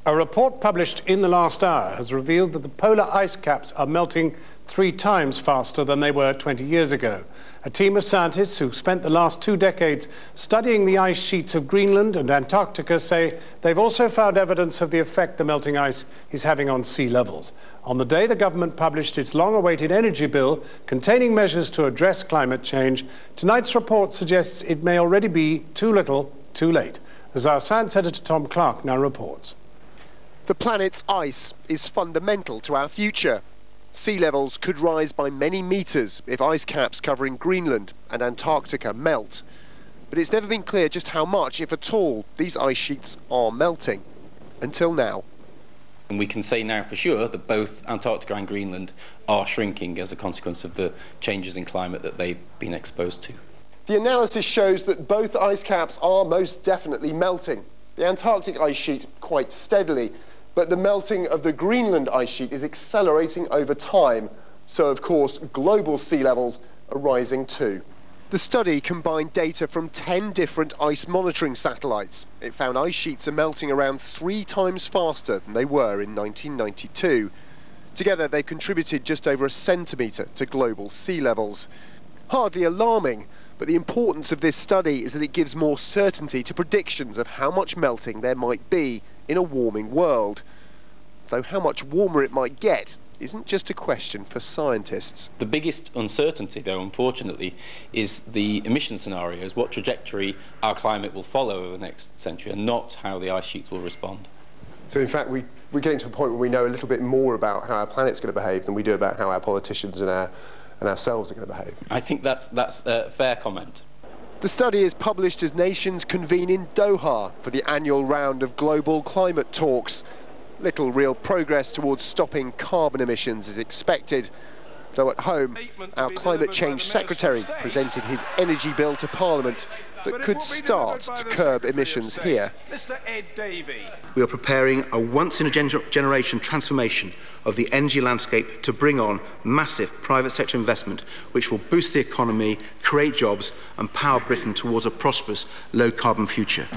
A report published in the last hour has revealed that the polar ice caps are melting 3 times faster than they were 20 years ago. A team of scientists who've spent the last 2 decades studying the ice sheets of Greenland and Antarctica say they've also found evidence of the effect the melting ice is having on sea levels. On the day the government published its long-awaited energy bill containing measures to address climate change, tonight's report suggests it may already be too little, too late. As our science editor Tom Clark now reports. The planet's ice is fundamental to our future. Sea levels could rise by many metres if ice caps covering Greenland and Antarctica melt. But it's never been clear just how much, if at all, these ice sheets are melting. Until now. And we can say now for sure that both Antarctica and Greenland are shrinking as a consequence of the changes in climate that they've been exposed to. The analysis shows that both ice caps are most definitely melting. The Antarctic ice sheet quite steadily, but the melting of the Greenland ice sheet is accelerating over time. So, of course, global sea levels are rising too. The study combined data from 10 different ice monitoring satellites. It found ice sheets are melting around 3 times faster than they were in 1992. Together, they've contributed just over a centimetre to global sea levels. Hardly alarming, but the importance of this study is that it gives more certainty to predictions of how much melting there might be in a warming world. Though how much warmer it might get isn't just a question for scientists. The biggest uncertainty, though, unfortunately, is the emission scenarios, what trajectory our climate will follow over the next century, and not how the ice sheets will respond. So in fact, we're getting to a point where we know a little bit more about how our planet's going to behave than we do about how our politicians and ourselves are going to behave. I think that's a fair comment. The study is published as nations convene in Doha for the annual round of global climate talks. Little real progress towards stopping carbon emissions is expected. Though at home, our climate change secretary presented his energy bill to Parliament that could start to curb emissions here. We are preparing a once-in-a-generation transformation of the energy landscape to bring on massive private sector investment which will boost the economy, create jobs and power Britain towards a prosperous, low-carbon future.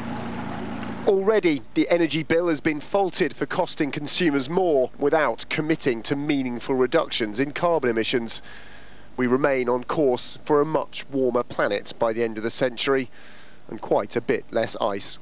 Already, the energy bill has been faulted for costing consumers more without committing to meaningful reductions in carbon emissions. We remain on course for a much warmer planet by the end of the century and quite a bit less ice.